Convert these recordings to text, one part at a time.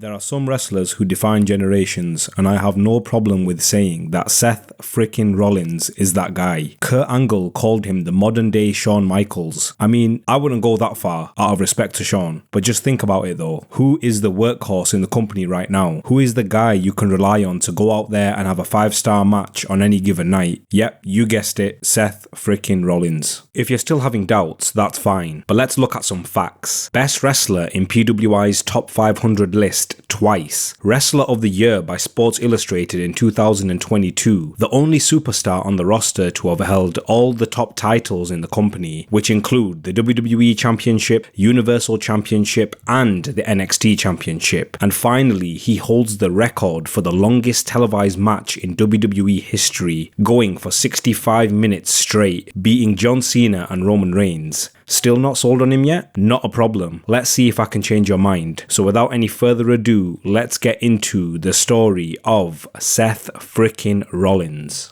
There are some wrestlers who define generations, and I have no problem with saying that Seth frickin' Rollins is that guy. Kurt Angle called him the modern day Shawn Michaels. I mean, I wouldn't go that far out of respect to Shawn, but just think about it though. Who is the workhorse in the company right now? Who is the guy you can rely on to go out there and have a 5-star match on any given night? Yep, you guessed it, Seth frickin' Rollins. If you're still having doubts, that's fine, but let's look at some facts. Best wrestler in PWI's top 500 list twice. Wrestler of the Year by Sports Illustrated in 2022. The only superstar on the roster to have held all the top titles in the company, which include the WWE Championship, Universal Championship, and the NXT Championship. And finally, he holds the record for the longest televised match in WWE history, going for 65 minutes straight, beating John Cena and Roman Reigns. Still not sold on him yet? Not a problem. Let's see if I can change your mind. So without any further ado, let's get into the story of Seth frickin' Rollins.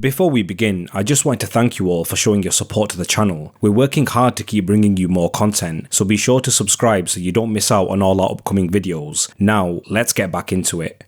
Before we begin, I just want to thank you all for showing your support to the channel. We're working hard to keep bringing you more content, so be sure to subscribe so you don't miss out on all our upcoming videos. Now, let's get back into it.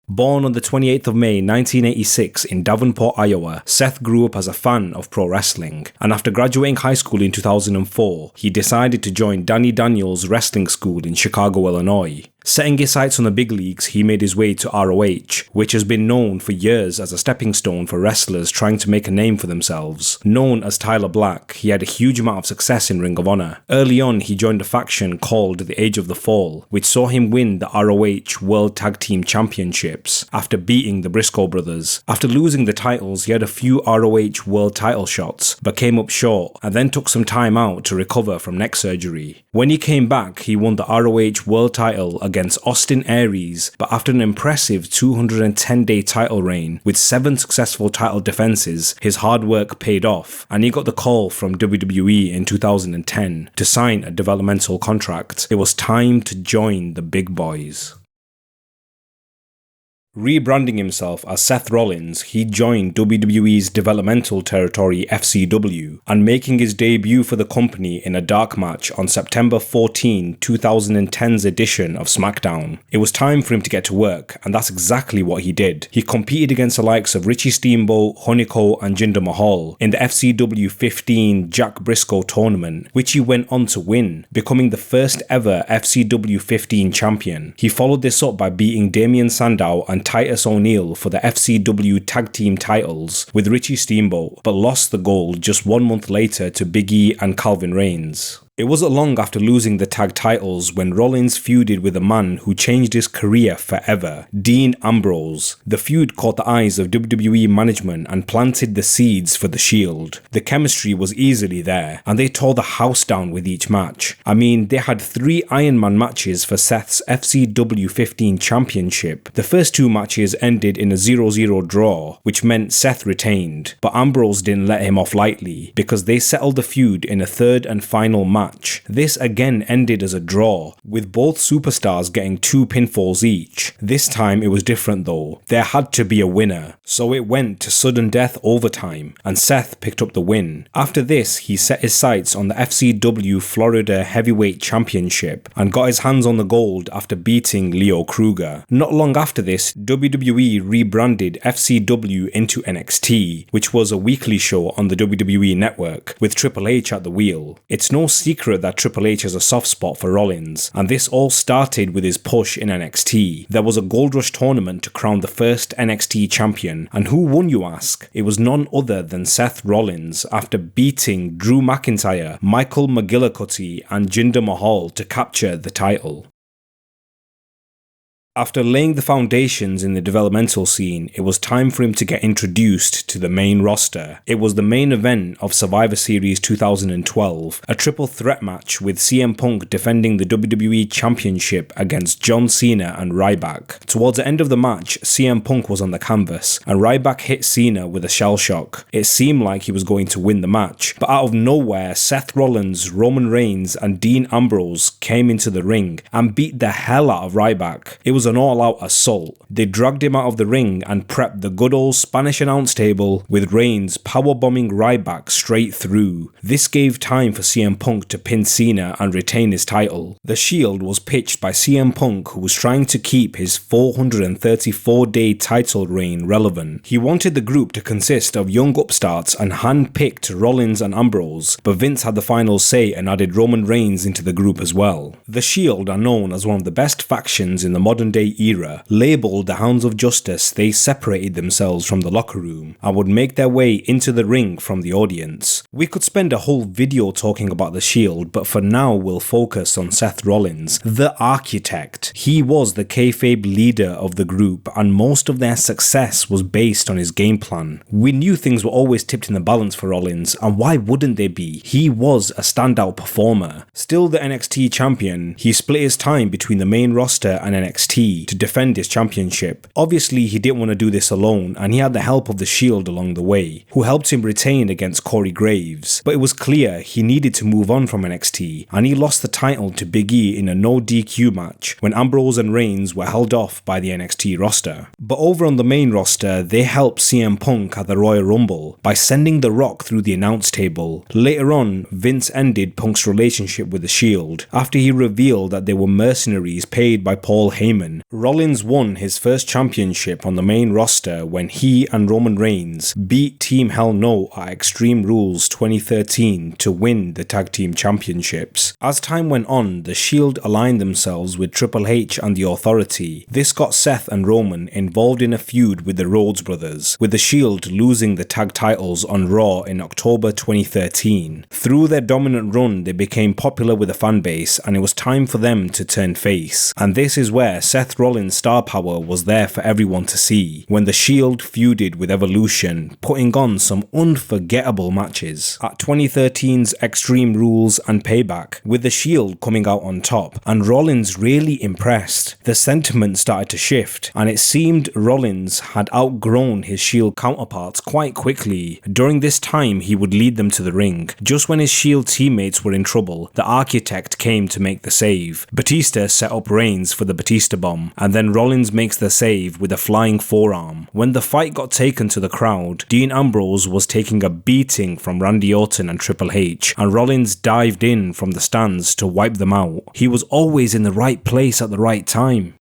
Born on the 28th of May 1986 in Davenport, Iowa, Seth grew up as a fan of pro wrestling, and after graduating high school in 2004, he decided to join Danny Daniels Wrestling School in Chicago, Illinois. Setting his sights on the big leagues, he made his way to ROH, which has been known for years as a stepping stone for wrestlers trying to make a name for themselves. Known as Tyler Black, he had a huge amount of success in Ring of Honor. Early on, he joined a faction called the Age of the Fall, which saw him win the ROH World Tag Team Championships after beating the Briscoe brothers. After losing the titles, he had a few ROH World title shots, but came up short, and then took some time out to recover from neck surgery. When he came back, he won the ROH World title against Austin Aries, but after an impressive 210-day title reign with 7 successful title defenses, his hard work paid off, and he got the call from WWE in 2010 to sign a developmental contract. It was time to join the big boys. Rebranding himself as Seth Rollins, he joined WWE's developmental territory FCW, and making his debut for the company in a dark match on September 14, 2010's edition of SmackDown. It was time for him to get to work, and that's exactly what he did. He competed against the likes of Richie Steamboat, Hunico, and Jinder Mahal in the FCW 15 Jack Briscoe tournament, which he went on to win, becoming the first ever FCW 15 champion. He followed this up by beating Damien Sandow and Titus O'Neil for the FCW tag team titles with Richie Steamboat, but lost the gold just 1 month later to Big E and Calvin Reigns. It wasn't long after losing the tag titles when Rollins feuded with a man who changed his career forever, Dean Ambrose. The feud caught the eyes of WWE management and planted the seeds for the Shield. The chemistry was easily there, and they tore the house down with each match. I mean, they had 3 Iron Man matches for Seth's FCW 15 championship. The first 2 matches ended in a 0-0 draw, which meant Seth retained, but Ambrose didn't let him off lightly, because they settled the feud in a 3rd and final match. This again ended as a draw, with both superstars getting 2 pinfalls each. This time it was different though. There had to be a winner, so it went to sudden death overtime, and Seth picked up the win. After this, he set his sights on the FCW Florida Heavyweight Championship and got his hands on the gold after beating Leo Kruger. Not long after this, WWE rebranded FCW into NXT, which was a weekly show on the WWE network, with Triple H at the wheel. It's no secret that Triple H has a soft spot for Rollins, and this all started with his push in NXT. There was a Gold Rush tournament to crown the first NXT champion, and who won, you ask? It was none other than Seth Rollins, after beating Drew McIntyre, Michael McGillicuddy, and Jinder Mahal to capture the title. After laying the foundations in the developmental scene, it was time for him to get introduced to the main roster. It was the main event of Survivor Series 2012, a triple threat match with CM Punk defending the WWE Championship against John Cena and Ryback. Towards the end of the match, CM Punk was on the canvas, and Ryback hit Cena with a shell shock. It seemed like he was going to win the match, but out of nowhere, Seth Rollins, Roman Reigns, and Dean Ambrose came into the ring and beat the hell out of Ryback. It was was an all-out assault. They dragged him out of the ring and prepped the good old Spanish announce table, with Reigns powerbombing Ryback straight through. This gave time for CM Punk to pin Cena and retain his title. The Shield was pitched by CM Punk, who was trying to keep his 434-day title reign relevant. He wanted the group to consist of young upstarts and hand-picked Rollins and Ambrose, but Vince had the final say and added Roman Reigns into the group as well. The Shield are known as one of the best factions in the modern day era. Labelled the Hounds of Justice, they separated themselves from the locker room and would make their way into the ring from the audience. We could spend a whole video talking about the Shield, but for now we'll focus on Seth Rollins, the architect. He was the kayfabe leader of the group, and most of their success was based on his game plan. We knew things were always tipped in the balance for Rollins, and why wouldn't they be? He was a standout performer. Still the NXT champion, he split his time between the main roster and NXT to defend his championship. Obviously he didn't want to do this alone, and he had the help of the Shield along the way, who helped him retain against Corey Graves. But it was clear he needed to move on from NXT, and he lost the title to Big E in a no DQ match when Ambrose and Reigns were held off by the NXT roster. But over on the main roster, they helped CM Punk at the Royal Rumble by sending The Rock through the announce table. Later on, Vince ended Punk's relationship with the Shield after he revealed that they were mercenaries paid by Paul Heyman. Rollins won his first championship on the main roster when he and Roman Reigns beat Team Hell No at Extreme Rules 2013 to win the tag team championships. As time went on, the Shield aligned themselves with Triple H and the Authority. This got Seth and Roman involved in a feud with the Rhodes brothers, with the Shield losing the tag titles on Raw in October 2013. Through their dominant run, they became popular with the fanbase, and it was time for them to turn face. And this is where Seth Rollins' star power was there for everyone to see, when the Shield feuded with Evolution, putting on some unforgettable matches. At 2013's Extreme Rules and Payback, with the Shield coming out on top, and Rollins really impressed, the sentiment started to shift, and it seemed Rollins had outgrown his Shield counterparts quite quickly. During this time, he would lead them to the ring. Just when his Shield teammates were in trouble, the Architect came to make the save. Batista set up Reigns for the Batista Bomb, and then Rollins makes the save with a flying forearm. When the fight got taken to the crowd, Dean Ambrose was taking a beating from Randy Orton and Triple H, and Rollins dived in from the stands to wipe them out. He was always in the right place at the right time.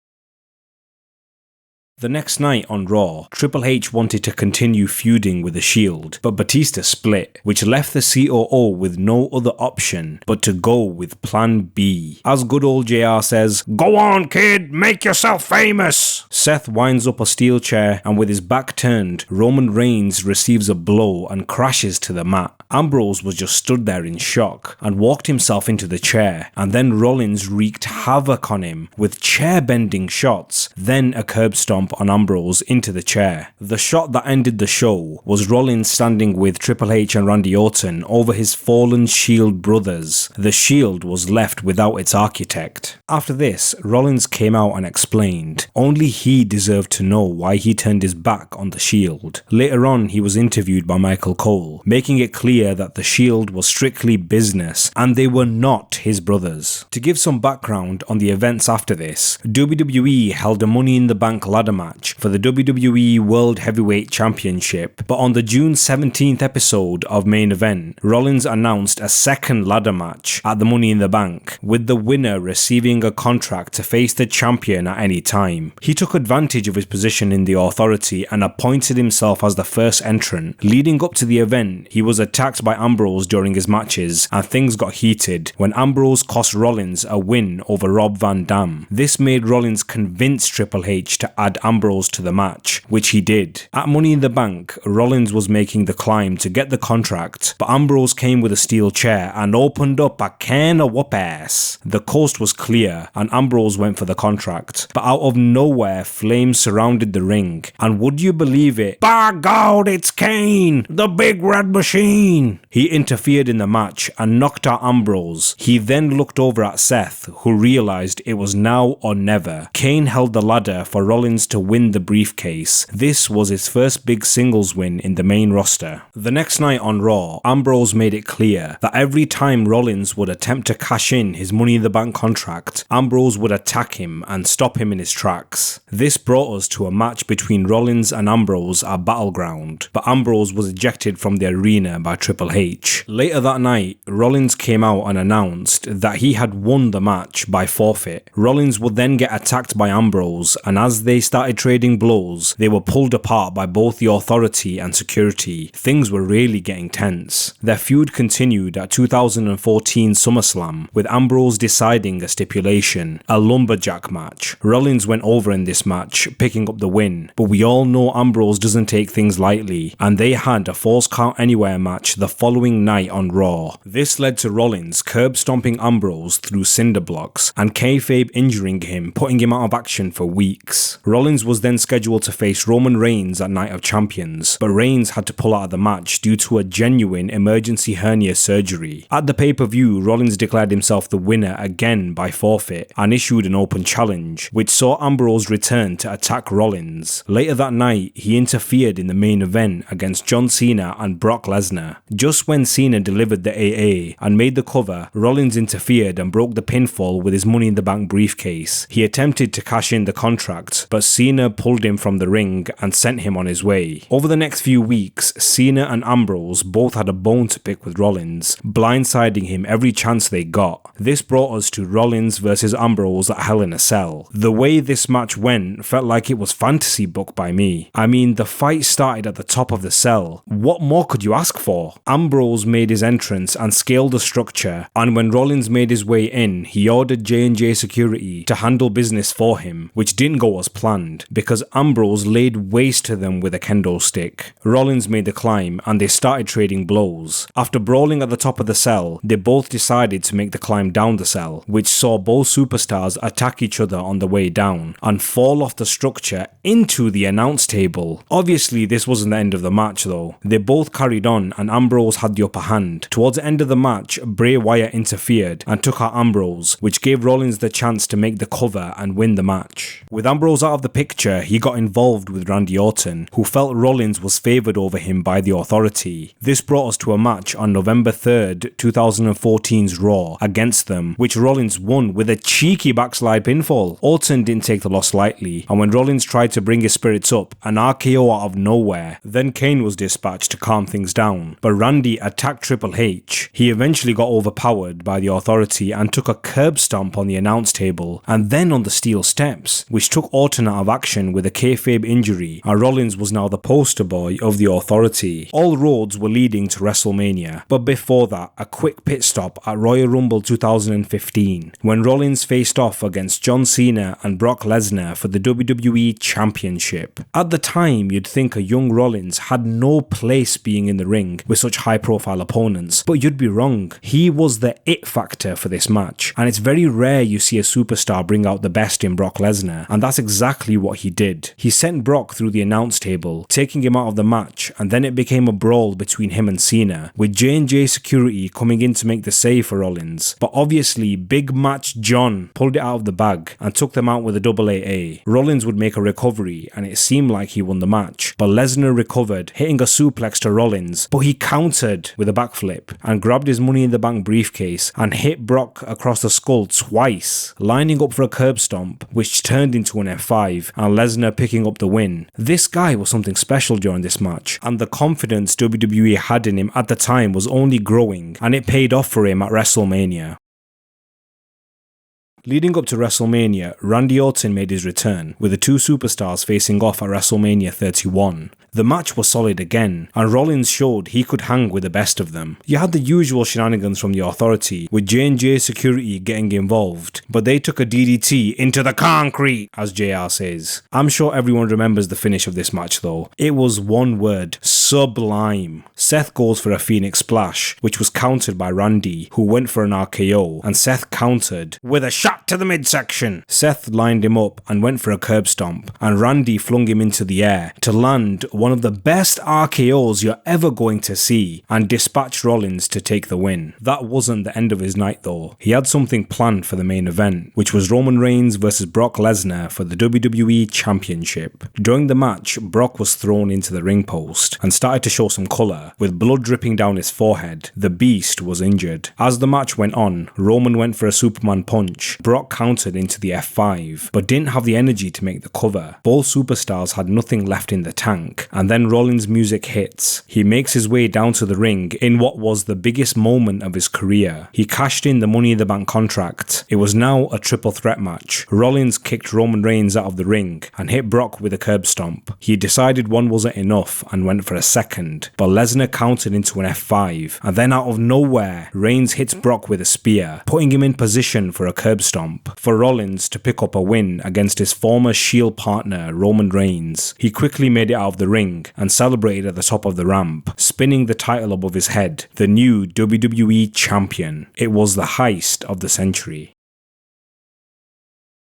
The next night on Raw, Triple H wanted to continue feuding with the Shield, but Batista split, which left the COO with no other option but to go with Plan B. As good old JR says, "Go on kid, make yourself famous!" Seth winds up a steel chair, and with his back turned, Roman Reigns receives a blow and crashes to the mat. Ambrose was just stood there in shock and walked himself into the chair, and then Rollins wreaked havoc on him with chair-bending shots, then a curb stomp on Ambrose into the chair. The shot that ended the show was Rollins standing with Triple H and Randy Orton over his fallen Shield brothers. The Shield was left without its architect. After this, Rollins came out and explained only he deserved to know why he turned his back on the Shield. Later on, he was interviewed by Michael Cole, making it clear that the Shield was strictly business and they were not his brothers. To give some background on the events after this, WWE held a Money in the Bank ladder match for the WWE World Heavyweight Championship, but on the June 17th episode of Main Event, Rollins announced a second ladder match at the Money in the Bank, with the winner receiving a contract to face the champion at any time. He took advantage of his position in the Authority and appointed himself as the first entrant. Leading up to the event, he was attacked by Ambrose during his matches, and things got heated when Ambrose cost Rollins a win over Rob Van Dam. This made Rollins convince Triple H to add Ambrose to the match, which he did. At Money in the Bank, Rollins was making the climb to get the contract, but Ambrose came with a steel chair and opened up a can of whoop ass. The coast was clear, and Ambrose went for the contract, but out of nowhere, flames surrounded the ring, and would you believe it? By God, it's Kane, the big red machine! He interfered in the match and knocked out Ambrose. He then looked over at Seth, who realized it was now or never. Kane held the ladder for Rollins to win the briefcase. This was his first big singles win in the main roster. The next night on Raw, Ambrose made it clear that every time Rollins would attempt to cash in his Money in the Bank contract, Ambrose would attack him and stop him in his tracks. This brought us to a match between Rollins and Ambrose at Battleground, but Ambrose was ejected from the arena by Triple H. Later that night, Rollins came out and announced that he had won the match by forfeit. Rollins would then get attacked by Ambrose, and as they started trading blows, they were pulled apart by both the Authority and security. Things were really getting tense. Their feud continued at 2014 SummerSlam, with Ambrose deciding a stipulation, a lumberjack match. Rollins went over in this match, picking up the win, but we all know Ambrose doesn't take things lightly, and they had a Falls Count Anywhere match the following night on Raw. This led to Rollins curb stomping Ambrose through cinder blocks, and kayfabe injuring him, putting him out of action for weeks. Rollins was then scheduled to face Roman Reigns at Night of Champions, but Reigns had to pull out of the match due to a genuine emergency hernia surgery. At the pay-per-view, Rollins declared himself the winner again by forfeit and issued an open challenge, which saw Ambrose return to attack Rollins. Later that night, he interfered in the main event against John Cena and Brock Lesnar. Just when Cena delivered the AA and made the cover, Rollins interfered and broke the pinfall with his Money in the Bank briefcase. He attempted to cash in the contract, but Cena pulled him from the ring and sent him on his way. Over the next few weeks, Cena and Ambrose both had a bone to pick with Rollins, blindsiding him every chance they got. This brought us to Rollins versus Ambrose at Hell in a Cell. The way this match went felt like it was fantasy book by me. I mean, the fight started at the top of the cell. What more could you ask for? Ambrose made his entrance and scaled the structure, and when Rollins made his way in, he ordered J&J security to handle business for him, which didn't go as planned, because Ambrose laid waste to them with a kendo stick. Rollins made the climb, and they started trading blows. After brawling at the top of the cell, they both decided to make the climb down the cell, which saw both superstars attack each other on the way down, and fall off the structure into the announce table. Obviously, this wasn't the end of the match though. They both carried on, and Ambrose had the upper hand. Towards the end of the match, Bray Wyatt interfered and took out Ambrose, which gave Rollins the chance to make the cover and win the match. With Ambrose out of the picture, he got involved with Randy Orton, who felt Rollins was favoured over him by the Authority. This brought us to a match on November 3rd, 2014's Raw against them, which Rollins won with a cheeky backslide pinfall. Orton didn't take the loss lightly, and when Rollins tried to bring his spirits up, an RKO out of nowhere. Then Kane was dispatched to calm things down, but Randy attacked Triple H. He eventually got overpowered by the Authority and took a curb stomp on the announce table and then on the steel steps, which took Orton out of action with a kayfabe injury, and Rollins was now the poster boy of the Authority. All roads were leading to WrestleMania, but before that, a quick pit stop at Royal Rumble 2015, when Rollins faced off against John Cena and Brock Lesnar for the WWE Championship. At the time, you'd think a young Rollins had no place being in the ring with such high-profile opponents, but you'd be wrong. He was the it factor for this match, and it's very rare you see a superstar bring out the best in Brock Lesnar, and that's exactly what he did. He sent Brock through the announce table, taking him out of the match, and then it became a brawl between him and Cena, with J&J security coming in to make the save for Rollins. But obviously, Big Match John pulled it out of the bag and took them out with a double AA. Rollins would make a recovery, and it seemed like he won the match, but Lesnar recovered, hitting a suplex to Rollins, but he countered with a backflip and grabbed his Money in the Bank briefcase and hit Brock across the skull twice, lining up for a curb stomp, which turned into an F5, and Lesnar picking up the win. This guy was something special during this match, and the confidence WWE had in him at the time was only growing, and it paid off for him at WrestleMania. Leading up to WrestleMania, Randy Orton made his return, with the two superstars facing off at WrestleMania 31. The match was solid again, and Rollins showed he could hang with the best of them. You had the usual shenanigans from the Authority, with J&J security getting involved, but they took a DDT into the concrete, as JR says. I'm sure everyone remembers the finish of this match though. It was one word: sublime. Seth goes for a Phoenix Splash, which was countered by Randy, who went for an RKO, and Seth countered with a shot to the midsection. Seth lined him up and went for a curb stomp, and Randy flung him into the air to land one of the best RKOs you're ever going to see and dispatched Rollins to take the win. That wasn't the end of his night though. He had something planned for the main event, which was Roman Reigns versus Brock Lesnar for the WWE Championship. During the match, Brock was thrown into the ring post and started to show some colour, with blood dripping down his forehead. The Beast was injured. As the match went on, Roman went for a Superman punch. Brock countered into the F5, but didn't have the energy to make the cover. Both superstars had nothing left in the tank, and then Rollins' music hits. He makes his way down to the ring in what was the biggest moment of his career. He cashed in the Money in the Bank contract. It was now a triple threat match. Rollins kicked Roman Reigns out of the ring and hit Brock with a curb stomp. He decided one wasn't enough and went for a second, but Lesnar countered into an F5, and then out of nowhere, Reigns hits Brock with a spear, putting him in position for a curb stomp for Rollins to pick up a win against his former Shield partner Roman Reigns. He quickly made it out of the ring and celebrated at the top of the ramp, spinning the title above his head, the new WWE Champion. It was the heist of the century.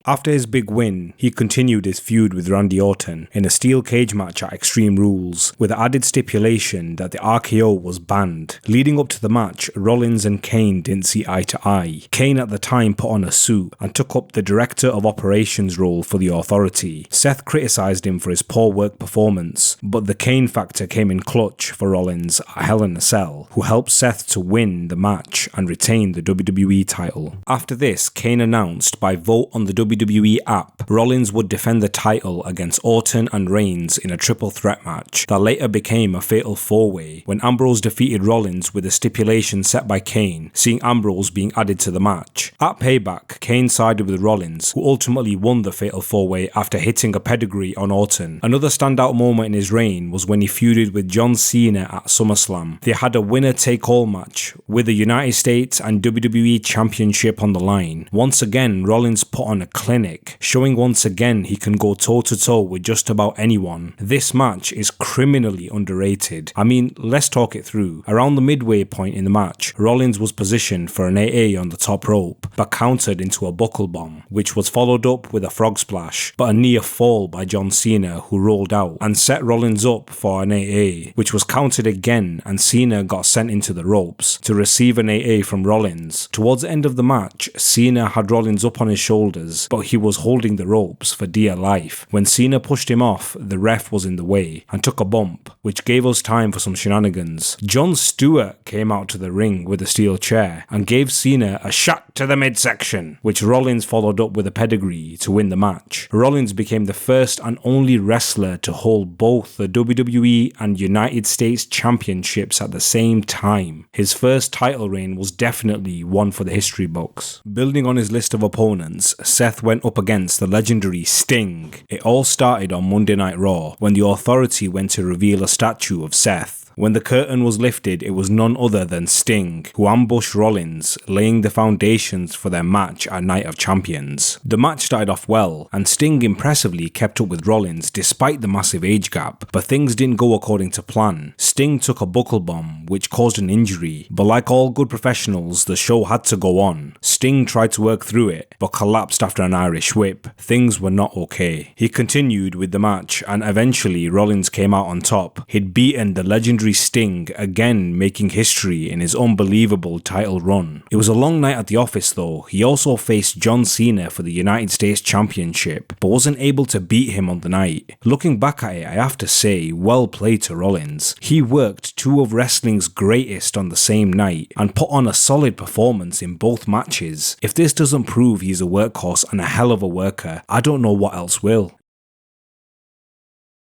After his big win, he continued his feud with Randy Orton in a steel cage match at Extreme Rules, with the added stipulation that the RKO was banned. Leading up to the match, Rollins and Kane didn't see eye to eye. Kane at the time put on a suit and took up the Director of Operations role for the Authority. Seth criticised him for his poor work performance, but the Kane factor came in clutch for Rollins at Hell in a Cell, who helped Seth to win the match and retain the WWE title. After this, Kane announced by vote on the WWE app, Rollins would defend the title against Orton and Reigns in a triple threat match that later became a fatal four-way when Ambrose defeated Rollins with a stipulation set by Kane, seeing Ambrose being added to the match. At Payback, Kane sided with Rollins, who ultimately won the fatal four-way after hitting a pedigree on Orton. Another standout moment in his reign was when he feuded with John Cena at SummerSlam. They had a winner-take-all match with the United States and WWE Championship on the line. Once again, Rollins put on a clinic, showing once again he can go toe-to-toe with just about anyone. This match is criminally underrated. I mean, let's talk it through. Around the midway point in the match, Rollins was positioned for an AA on the top rope, but countered into a buckle bomb, which was followed up with a frog splash, but a near fall by John Cena, who rolled out and set Rollins up for an AA, which was countered again, and Cena got sent into the ropes to receive an AA from Rollins. Towards the end of the match, Cena had Rollins up on his shoulders, but he was holding the ropes for dear life. When Cena pushed him off, the ref was in the way and took a bump, which gave us time for some shenanigans. Jon Stewart came out to the ring with a steel chair and gave Cena a shot to the midsection, which Rollins followed up with a pedigree to win the match. Rollins became the first and only wrestler to hold both the WWE and United States Championships at the same time. His first title reign was definitely one for the history books. Building on his list of opponents, Seth went up against the legendary Sting. It all started on Monday Night Raw when the Authority went to reveal a statue of Seth. When the curtain was lifted, it was none other than Sting, who ambushed Rollins, laying the foundations for their match at Night of Champions. The match started off well, and Sting impressively kept up with Rollins despite the massive age gap, but things didn't go according to plan. Sting took a buckle bomb, which caused an injury, but like all good professionals, the show had to go on. Sting tried to work through it, but collapsed after an Irish whip. Things were not okay. He continued with the match, and eventually Rollins came out on top. He'd beaten the legendary Sting, again making history in his unbelievable title run. It was a long night at the office though. He also faced John Cena for the United States Championship, but wasn't able to beat him on the night. Looking back at it, I have to say, well played to Rollins. He worked two of wrestling's greatest on the same night and put on a solid performance in both matches. If this doesn't prove he's a workhorse and a hell of a worker, I don't know what else will.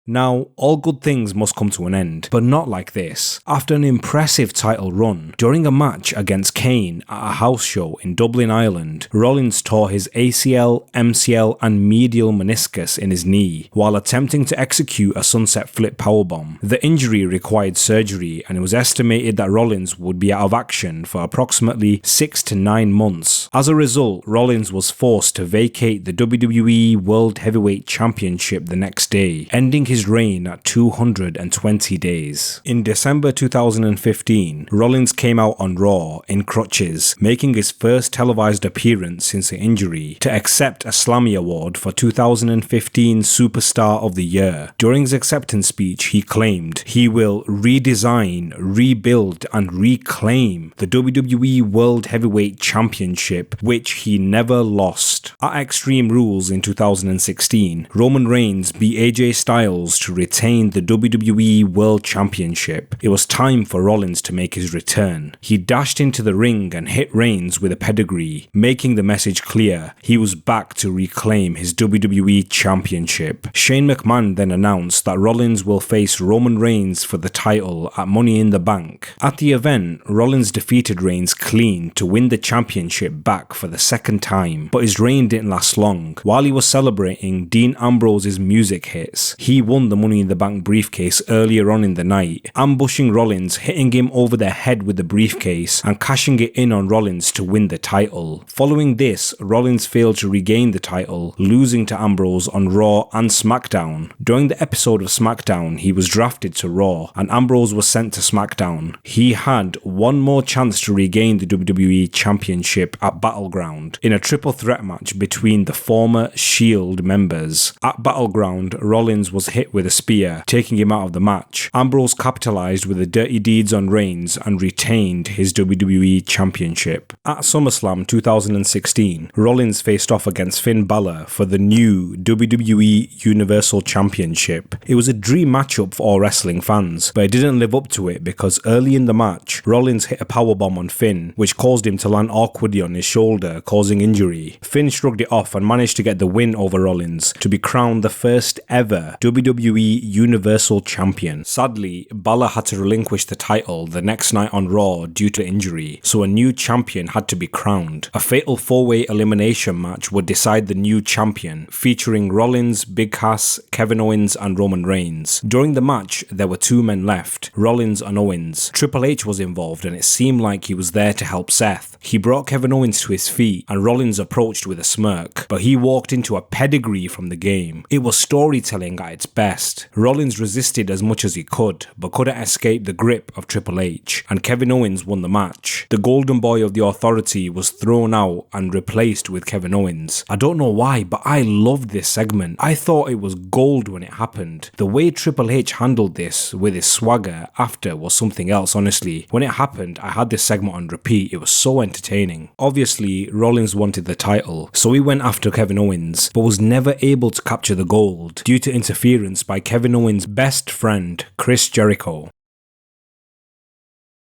Now, all good things must come to an end, but not like this. After an impressive title run, during a match against Kane at a house show in Dublin, Ireland, Rollins tore his ACL, MCL and medial meniscus in his knee while attempting to execute a sunset flip powerbomb. The injury required surgery, and it was estimated that Rollins would be out of action for approximately 6 to 9 months. As a result, Rollins was forced to vacate the WWE World Heavyweight Championship the next day, ending his his reign at 220 days. In December 2015, Rollins came out on Raw in crutches, making his first televised appearance since the injury, to accept a Slammy Award for 2015 Superstar of the Year. During his acceptance speech, he claimed he will redesign, rebuild, and reclaim the WWE World Heavyweight Championship, which he never lost. At Extreme Rules in 2016, Roman Reigns beat AJ Styles to retain the WWE World Championship. It was time for Rollins to make his return. He dashed into the ring and hit Reigns with a pedigree, making the message clear he was back to reclaim his WWE Championship. Shane McMahon then announced that Rollins will face Roman Reigns for the title at Money in the Bank. At the event, Rollins defeated Reigns clean to win the championship back for the second time, but his reign didn't last long. While he was celebrating Dean Ambrose's music hits, he won the Money in the Bank briefcase earlier on in the night, ambushing Rollins, hitting him over the head with the briefcase and cashing it in on Rollins to win the title. Following this, Rollins failed to regain the title, losing to Ambrose on Raw and SmackDown. During the episode of SmackDown, he was drafted to Raw and Ambrose was sent to SmackDown. He had one more chance to regain the WWE Championship at Battleground in a triple threat match between the former Shield members. At Battleground, Rollins was hit with a spear, taking him out of the match. Ambrose capitalized with the dirty deeds on Reigns and retained his WWE Championship. At SummerSlam 2016, Rollins faced off against Finn Balor for the new WWE Universal Championship. It was a dream matchup for all wrestling fans, but it didn't live up to it because early in the match, Rollins hit a powerbomb on Finn, which caused him to land awkwardly on his shoulder, causing injury. Finn shrugged it off and managed to get the win over Rollins to be crowned the first ever WWE Universal Champion. Sadly, Balor had to relinquish the title the next night on Raw due to injury, so a new champion had to be crowned. A fatal four-way elimination match would decide the new champion, featuring Rollins, Big Cass, Kevin Owens, and Roman Reigns. During the match, there were two men left, Rollins and Owens. Triple H was involved and it seemed like he was there to help Seth. He brought Kevin Owens to his feet and Rollins approached with a smirk, but he walked into a pedigree from the game. It was storytelling at its best. Rollins resisted as much as he could, but couldn't escape the grip of Triple H, and Kevin Owens won the match. The golden boy of the Authority was thrown out and replaced with Kevin Owens. I don't know why, but I loved this segment. I thought it was gold when it happened. The way Triple H handled this with his swagger after was something else, honestly. When it happened, I had this segment on repeat. It was so entertaining. Obviously, Rollins wanted the title, so he went after Kevin Owens, but was never able to capture the gold due to interference by Kevin Owens' best friend, Chris Jericho.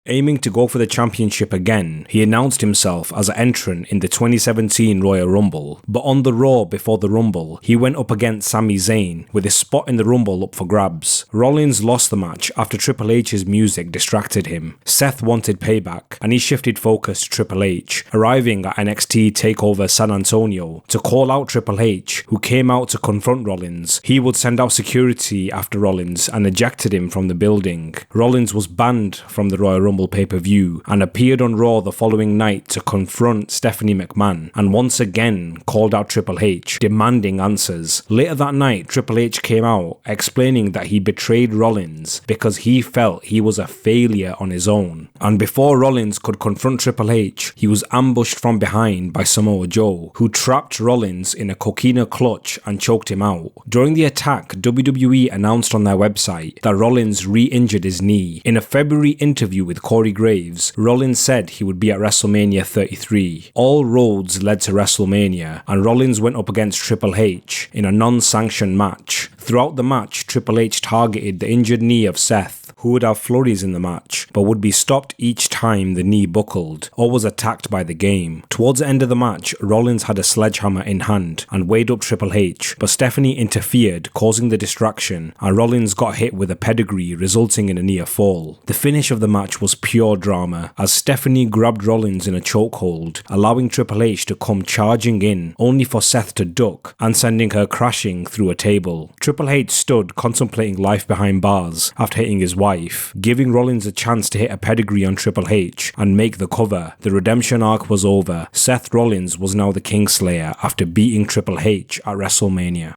Aiming to go for the championship again, he announced himself as an entrant in the 2017 Royal Rumble, but on the Raw before the Rumble, he went up against Sami Zayn, with his spot in the Rumble up for grabs. Rollins lost the match after Triple H's music distracted him. Seth wanted payback, and he shifted focus to Triple H, arriving at NXT TakeOver San Antonio to call out Triple H, who came out to confront Rollins. He would send out security after Rollins and ejected him from the building. Rollins was banned from the Royal Rumble pay-per-view and appeared on Raw the following night to confront Stephanie McMahon and once again called out Triple H, demanding answers. Later that night, Triple H came out explaining that he betrayed Rollins because he felt he was a failure on his own. And before Rollins could confront Triple H, he was ambushed from behind by Samoa Joe, who trapped Rollins in a coquina clutch and choked him out. During the attack, WWE announced on their website that Rollins re-injured his knee. In a February interview with Corey Graves, Rollins said he would be at WrestleMania 33. All roads led to WrestleMania, and Rollins went up against Triple H in a non-sanctioned match. Throughout the match, Triple H targeted the injured knee of Seth, who would have flurries in the match, but would be stopped each time the knee buckled, or was attacked by the game. Towards the end of the match, Rollins had a sledgehammer in hand and weighed up Triple H, but Stephanie interfered, causing the distraction, and Rollins got hit with a pedigree, resulting in a near fall. The finish of the match was pure drama, as Stephanie grabbed Rollins in a chokehold, allowing Triple H to come charging in, only for Seth to duck and sending her crashing through a table. Triple H stood contemplating life behind bars after hitting his wife, giving Rollins a chance to hit a pedigree on Triple H and make the cover. The redemption arc was over. Seth Rollins was now the Kingslayer after beating Triple H at WrestleMania.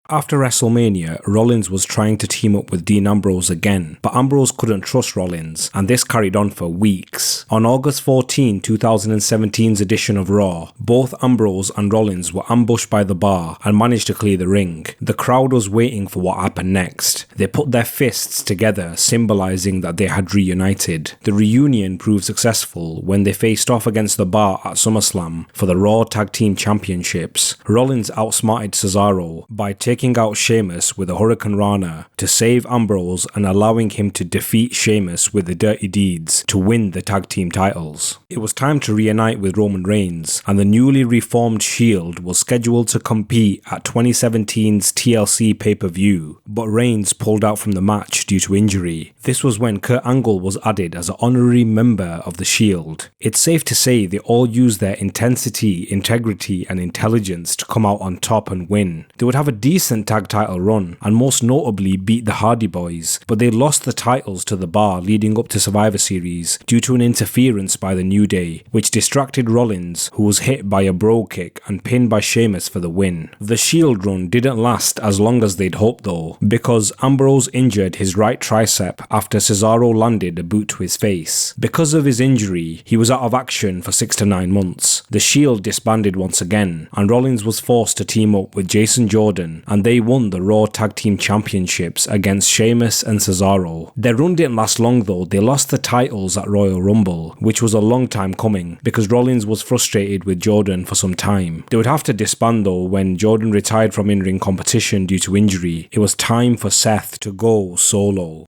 After WrestleMania, Rollins was trying to team up with Dean Ambrose again, but Ambrose couldn't trust Rollins, and this carried on for weeks. On August 14, 2017's edition of Raw, both Ambrose and Rollins were ambushed by the bar and managed to clear the ring. The crowd was waiting for what happened next. They put their fists together, symbolizing that they had reunited. The reunion proved successful when they faced off against the bar at SummerSlam for the Raw Tag Team Championships. Rollins outsmarted Cesaro by taking out Sheamus with a Hurricane Rana to save Ambrose and allowing him to defeat Sheamus with the Dirty Deeds to win the tag team titles. It was time to reunite with Roman Reigns, and the newly reformed Shield was scheduled to compete at 2017's TLC pay-per-view, but Reigns pulled out from the match due to injury. This was when Kurt Angle was added as an honorary member of the Shield. It's safe to say they all used their intensity, integrity and intelligence to come out on top and win. They would have a decent tag title run and most notably beat the Hardy Boys, but they lost the titles to the bar leading up to Survivor Series due to an interference by the New Day, which distracted Rollins, who was hit by a bro kick and pinned by Sheamus for the win. The Shield run didn't last as long as they'd hoped though, because Ambrose injured his right tricep after Cesaro landed a boot to his face. Because of his injury, he was out of action for 6 to 9 months. The Shield disbanded once again, and Rollins was forced to team up with Jason Jordan, and they won the Raw Tag Team Championships against Sheamus and Cesaro. Their run didn't last long though. They lost the titles at Royal Rumble, which was a long time coming because Rollins was frustrated with Jordan for some time. They would have to disband though when Jordan retired from in-ring competition due to injury. It was time for Seth to go solo.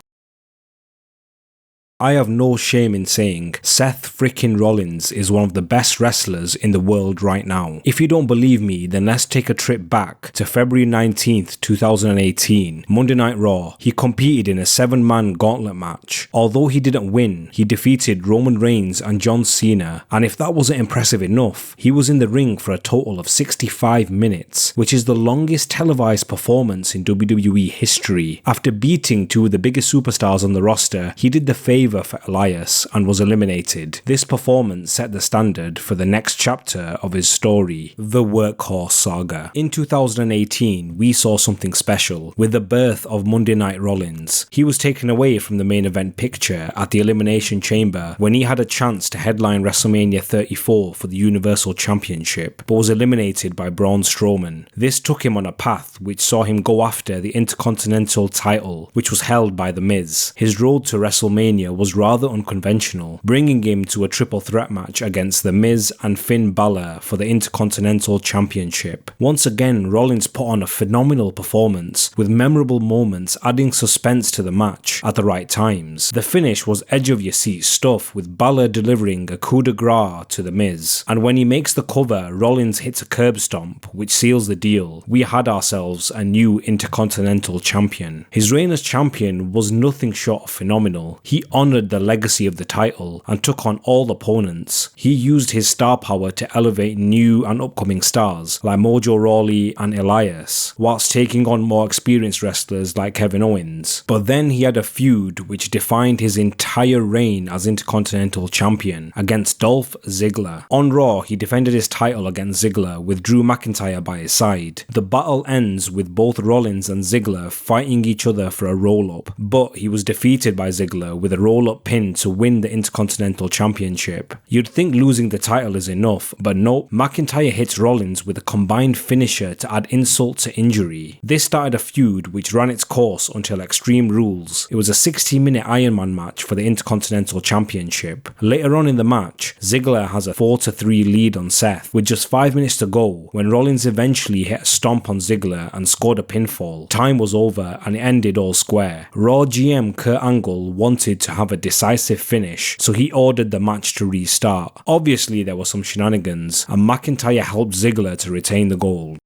I have no shame in saying Seth frickin' Rollins is one of the best wrestlers in the world right now. If you don't believe me, then let's take a trip back to February 19th, 2018, Monday Night Raw. He competed in a 7-man gauntlet match. Although he didn't win, he defeated Roman Reigns and John Cena, and if that wasn't impressive enough, he was in the ring for a total of 65 minutes, which is the longest televised performance in WWE history. After beating two of the biggest superstars on the roster, he did the favor for Elias and was eliminated. This performance set the standard for the next chapter of his story, the Workhorse Saga. In 2018, we saw something special with the birth of Monday Night Rollins. He was taken away from the main event picture at the Elimination Chamber when he had a chance to headline WrestleMania 34 for the Universal Championship, but was eliminated by Braun Strowman. This took him on a path which saw him go after the Intercontinental title, which was held by The Miz. His road to WrestleMania was rather unconventional, bringing him to a triple threat match against The Miz and Finn Balor for the Intercontinental Championship. Once again, Rollins put on a phenomenal performance, with memorable moments adding suspense to the match at the right times. The finish was edge-of-your-seat stuff, with Balor delivering a coup de grace to The Miz, and when he makes the cover, Rollins hits a curb stomp, which seals the deal. We had ourselves a new Intercontinental Champion. His reign as champion was nothing short of phenomenal. He honored the legacy of the title and took on all opponents. He used his star power to elevate new and upcoming stars like Mojo Rawley and Elias, whilst taking on more experienced wrestlers like Kevin Owens. But then he had a feud which defined his entire reign as Intercontinental Champion against Dolph Ziggler. On Raw, he defended his title against Ziggler with Drew McIntyre by his side. The battle ends with both Rollins and Ziggler fighting each other for a roll-up, but he was defeated by Ziggler with a roll-up pin to win the Intercontinental Championship. You'd think losing the title is enough, but nope, McIntyre hits Rollins with a combined finisher to add insult to injury. This started a feud which ran its course until Extreme Rules. It was a 60-minute Iron Man match for the Intercontinental Championship. Later on in the match, Ziggler has a 4-3 lead on Seth with just 5 minutes to go when Rollins eventually hit a stomp on Ziggler and scored a pinfall. Time was over and it ended all square. Raw GM Kurt Angle wanted to have a decisive finish, so he ordered the match to restart. Obviously there were some shenanigans, and McIntyre helped Ziggler to retain the gold.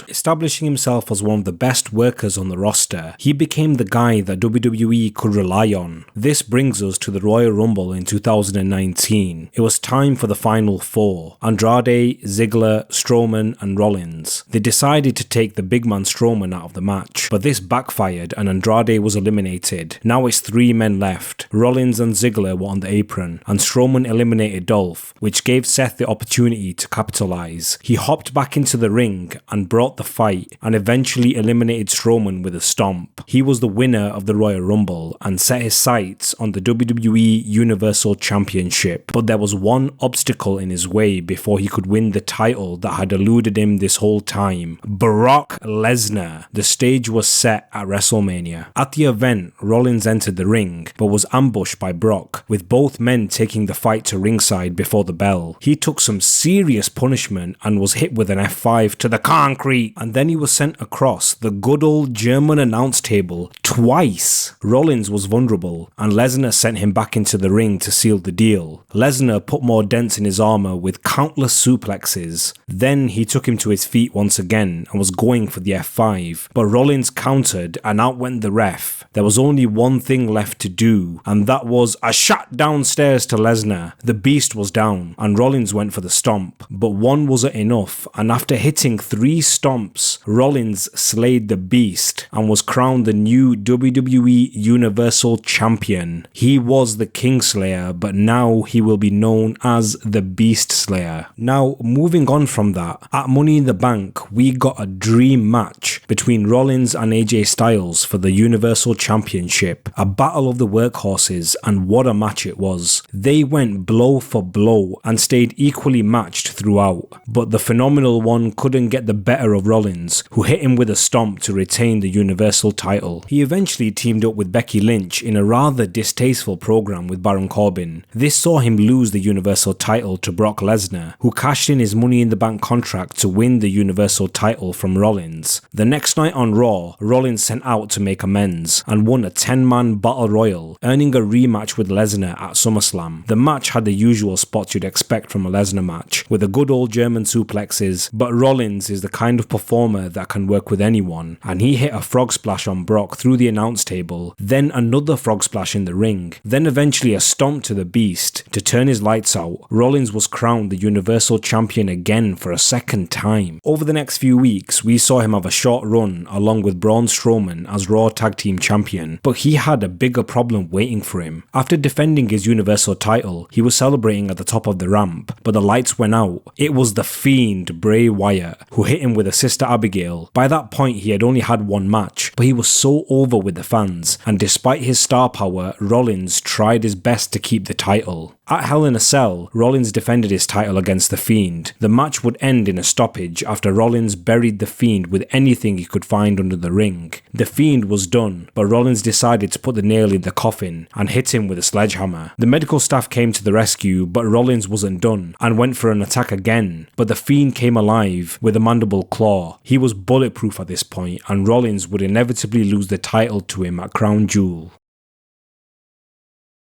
Establishing himself as one of the best workers on the roster, he became the guy that WWE could rely on. This brings us to the Royal Rumble in 2019. It was time for the final four: Andrade, Ziggler, Strowman and Rollins. They decided to take the big man Strowman out of the match, but this backfired and Andrade was eliminated. Now it's 3 men left. Rollins and Ziggler were on the apron, and Strowman eliminated Dolph, which gave Seth the opportunity to capitalize. He hopped back into the ring and brought throughout the fight and eventually eliminated Strowman with a stomp. He was the winner of the Royal Rumble and set his sights on the WWE Universal Championship, but there was one obstacle in his way before he could win the title that had eluded him this whole time: Brock Lesnar. The stage was set at WrestleMania. At the event, Rollins entered the ring, but was ambushed by Brock, with both men taking the fight to ringside before the bell. He took some serious punishment and was hit with an F5 to the concrete, and then he was sent across the good old German announce table twice. Rollins was vulnerable, and Lesnar sent him back into the ring to seal the deal. Lesnar put more dents in his armor with countless suplexes. Then he took him to his feet once again and was going for the F5, but Rollins countered and outwent the ref. There was only one thing left to do, and that was a shot downstairs to Lesnar. The beast was down, and Rollins went for the stomp, but one wasn't enough, and after hitting 3 stomps, Rollins slayed the beast and was crowned the new WWE Universal Champion. He was the Kingslayer, but now he will be known as the Beast Slayer. Now, moving on from that, at Money in the Bank, we got a dream match between Rollins and AJ Styles for the Universal Championship, a battle of the workhorses, and what a match it was. They went blow for blow and stayed equally matched throughout, but the phenomenal one couldn't get the better of Rollins, who hit him with a stomp to retain the Universal title. He eventually teamed up with Becky Lynch in a rather distasteful program with Baron Corbin. This saw him lose the Universal title to Brock Lesnar, who cashed in his Money in the Bank contract to win the Universal title from Rollins. The next night on Raw, Rollins sent out to make amends and won a 10-man battle royal, earning a rematch with Lesnar at SummerSlam. The match had the usual spots you'd expect from a Lesnar match, with the good old German suplexes, but Rollins is the kind of performer that can work with anyone, and he hit a frog splash on Brock through the announce table, then another frog splash in the ring, then eventually a stomp to the beast to turn his lights out. Rollins was crowned the Universal Champion again for a second time. Over the next few weeks, we saw him have a short run along with Braun Strowman as Raw Tag Team Champion, but he had a bigger problem waiting for him. After defending his Universal title, he was celebrating at the top of the ramp, but the lights went out. It was the Fiend Bray Wyatt who hit him with a Sister Abigail. By that point, he had only had one match, but he was so over with the fans, and despite his star power, Rollins tried his best to keep the title. At Hell in a Cell, Rollins defended his title against The Fiend. The match would end in a stoppage after Rollins buried The Fiend with anything he could find under the ring. The Fiend was done, but Rollins decided to put the nail in the coffin and hit him with a sledgehammer. The medical staff came to the rescue, but Rollins wasn't done and went for an attack again, but The Fiend came alive with a mandible claw. He was bulletproof at this point, and Rollins would inevitably lose the title to him at Crown Jewel.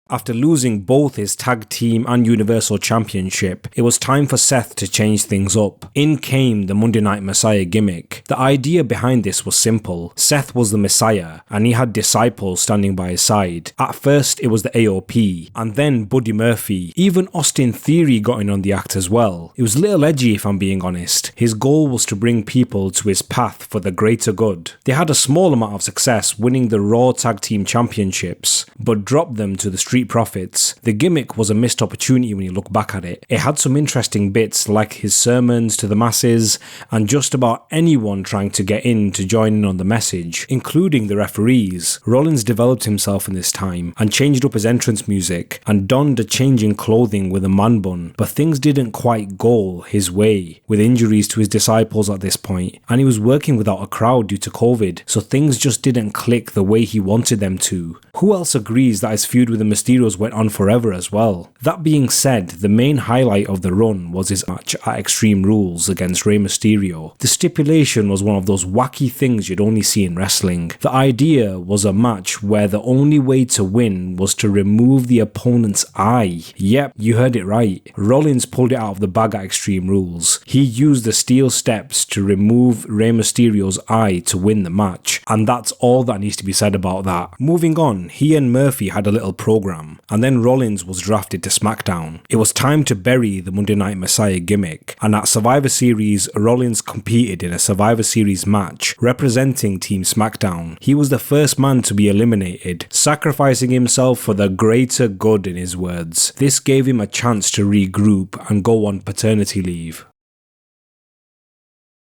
After losing both his tag team and Universal Championship, it was time for Seth to change things up. In came the Monday Night Messiah gimmick. The idea behind this was simple. Seth was the Messiah, and he had disciples standing by his side. At first, it was the AOP, and then Buddy Murphy. Even Austin Theory got in on the act as well. It was a little edgy, if I'm being honest. His goal was to bring people to his path for the greater good. They had a small amount of success winning the Raw Tag Team Championships, but dropped them to the Street Profits. The gimmick was a missed opportunity when you look back at it. It had some interesting bits like his sermons to the masses and just about anyone trying to get in to join in on the message, including the referees. Rollins developed himself in this time and changed up his entrance music and donned a change in clothing with a man bun, but things didn't quite go his way with injuries to his disciples at this point, and he was working without a crowd due to COVID, so things just didn't click the way he wanted them to. Who else agrees that his feud with the Mysterios went on forever as well? That being said, the main highlight of the run was his match at Extreme Rules against Rey Mysterio. The stipulation was one of those wacky things you'd only see in wrestling. The idea was a match where the only way to win was to remove the opponent's eye. Yep, you heard it right. Rollins pulled it out of the bag at Extreme Rules. He used the steel steps to remove Rey Mysterio's eye to win the match, and that's all that needs to be said about that. Moving on, he and Murphy had a little program, and then Rollins was drafted to SmackDown. It was time to bury the Monday Night Messiah gimmick, and at Survivor Series, Rollins competed in a Survivor Series match representing Team SmackDown. He was the first man to be eliminated, sacrificing himself for the greater good in his words. This gave him a chance to regroup and go on paternity leave.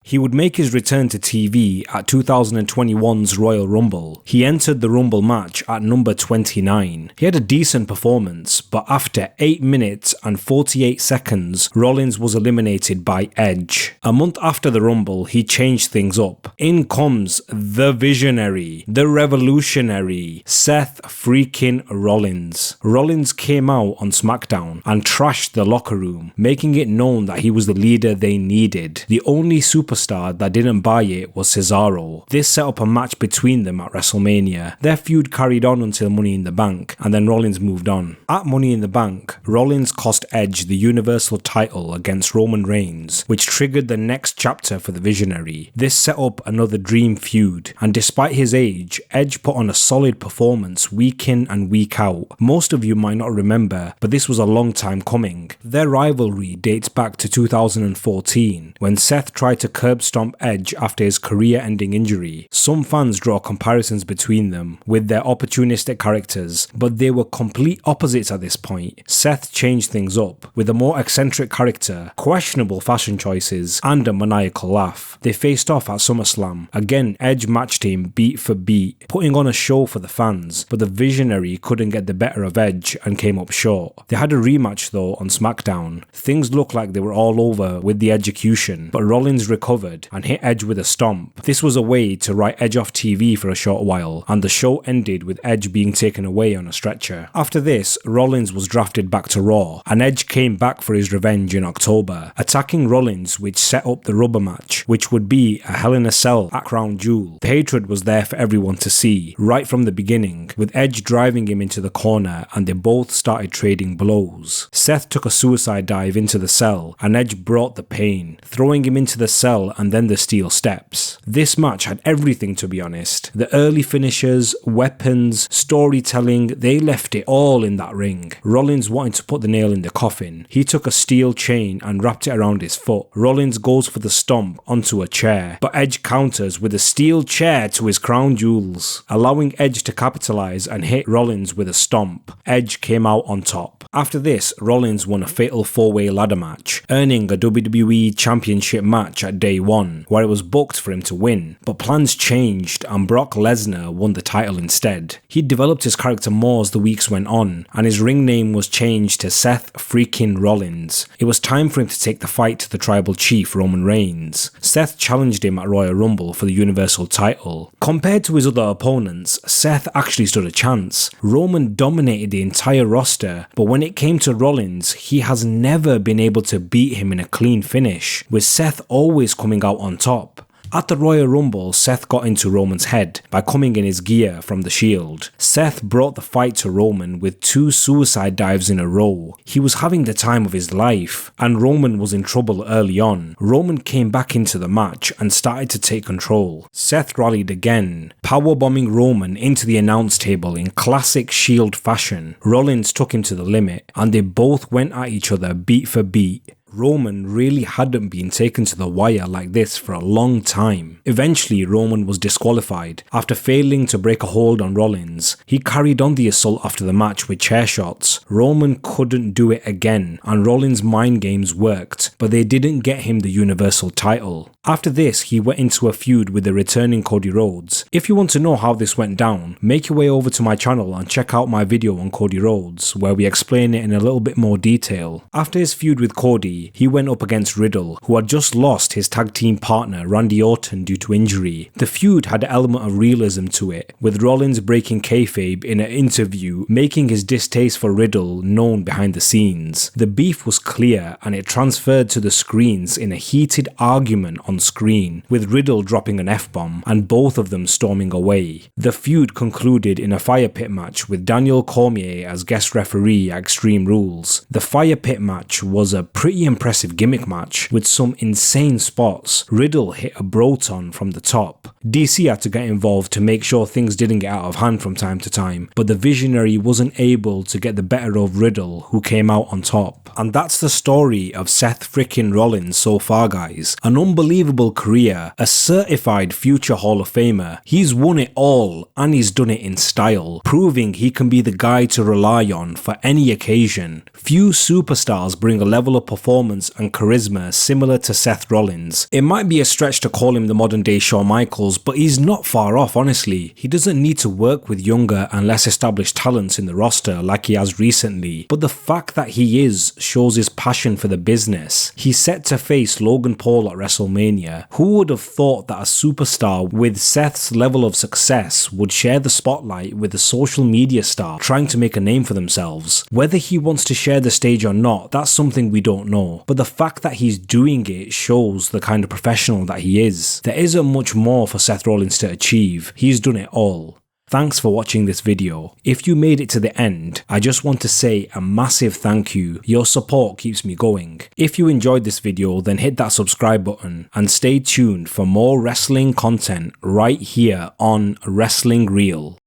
He would make his return to TV at 2021's Royal Rumble. He entered the Rumble match at number 29. He had a decent performance, but after 8 minutes and 48 seconds, Rollins was eliminated by Edge. A month after the Rumble, he changed things up. In comes the visionary, the revolutionary, Seth freaking Rollins. Rollins came out on SmackDown and trashed the locker room, making it known that he was the leader they needed. The only superstar that didn't buy it was Cesaro. This set up a match between them at WrestleMania. Their feud carried on until Money in the Bank, and then Rollins moved on. At Money in the Bank, Rollins cost Edge the Universal title against Roman Reigns, which triggered the next chapter for the visionary. This set up another dream feud, and despite his age, Edge put on a solid performance week in and week out. Most of you might not remember, but this was a long time coming. Their rivalry dates back to 2014, when Seth tried to curb stomp Edge after his career-ending injury. Some fans draw comparisons between them with their opportunistic characters, but they were complete opposites at this point. Seth changed things up with a more eccentric character, questionable fashion choices, and a maniacal laugh. They faced off at SummerSlam. Again, Edge matched him beat for beat, putting on a show for the fans, but the visionary couldn't get the better of Edge and came up short. They had a rematch though on SmackDown. Things looked like they were all over with the execution, but Rollins recovered and hit Edge with a stomp. This was a way to write Edge off TV for a short while, and the show ended with Edge being taken away on a stretcher. After this, Rollins was drafted back to Raw, and Edge came back for his revenge in October, attacking Rollins, which set up the rubber match, which would be a Hell in a Cell at Crown Jewel. The hatred was there for everyone to see, right from the beginning, with Edge driving him into the corner, and they both started trading blows. Seth took a suicide dive into the cell, and Edge brought the pain, throwing him into the cell and then the steel steps. This match had everything, to be honest. The early finishers, weapons, storytelling, they left it all in that ring. Rollins wanted to put the nail in the coffin. He took a steel chain and wrapped it around his foot. Rollins goes for the stomp onto a chair, but Edge counters with a steel chair to his crown jewels, allowing Edge to capitalize and hit Rollins with a stomp. Edge came out on top. After this, Rollins won a fatal 4-way ladder match, earning a WWE Championship match at day 1, where it was booked for him to win, but plans changed and Brock Lesnar won the title instead. He developed his character more as the weeks went on, and his ring name was changed to Seth freaking Rollins. It was time for him to take the fight to the tribal chief Roman Reigns. Seth challenged him at Royal Rumble for the Universal title. Compared to his other opponents, Seth actually stood a chance. Roman dominated the entire roster, but when it came to Rollins, he has never been able to beat him in a clean finish, with Seth always coming out on top. At the Royal Rumble, Seth got into Roman's head by coming in his gear from the Shield. Seth brought the fight to Roman with 2 suicide dives in a row. He was having the time of his life, and Roman was in trouble early on. Roman came back into the match and started to take control. Seth rallied again, powerbombing Roman into the announce table in classic Shield fashion. Rollins took him to the limit, and they both went at each other beat for beat. Roman really hadn't been taken to the wire like this for a long time. Eventually, Roman was disqualified after failing to break a hold on Rollins. He carried on the assault after the match with chair shots. Roman couldn't do it again, and Rollins' mind games worked, but they didn't get him the Universal title. After this, he went into a feud with the returning Cody Rhodes. If you want to know how this went down, make your way over to my channel and check out my video on Cody Rhodes, where we explain it in a little bit more detail. After his feud with Cody, he went up against Riddle, who had just lost his tag team partner Randy Orton due to injury. The feud had an element of realism to it, with Rollins breaking kayfabe in an interview, making his distaste for Riddle known behind the scenes. The beef was clear, and it transferred to the screens in a heated argument on screen, with Riddle dropping an F-bomb and both of them storming away. The feud concluded in a fire pit match with Daniel Cormier as guest referee at Extreme Rules. The fire pit match was a pretty impressive gimmick match with some insane spots. Riddle hit a Broton from the top. DC had to get involved to make sure things didn't get out of hand from time to time, but the Visionary wasn't able to get the better of Riddle, who came out on top. And that's the story of Seth frickin' Rollins so far, guys. An unbelievable unbelievable career, a certified future Hall of Famer. He's won it all, and he's done it in style, proving he can be the guy to rely on for any occasion. Few superstars bring a level of performance and charisma similar to Seth Rollins. It might be a stretch to call him the modern day Shawn Michaels, but he's not far off, honestly. He doesn't need to work with younger and less established talents in the roster like he has recently, but the fact that he is shows his passion for the business. He's set to face Logan Paul at WrestleMania. Who would have thought that a superstar with Seth's level of success would share the spotlight with a social media star trying to make a name for themselves? Whether he wants to share the stage or not, that's something we don't know, but the fact that he's doing it shows the kind of professional that he is. There isn't much more for Seth Rollins to achieve. He's done it all. Thanks for watching this video. If you made it to the end, I just want to say a massive thank you. Your support keeps me going. If you enjoyed this video, then hit that subscribe button and stay tuned for more wrestling content right here on Wrestling Real.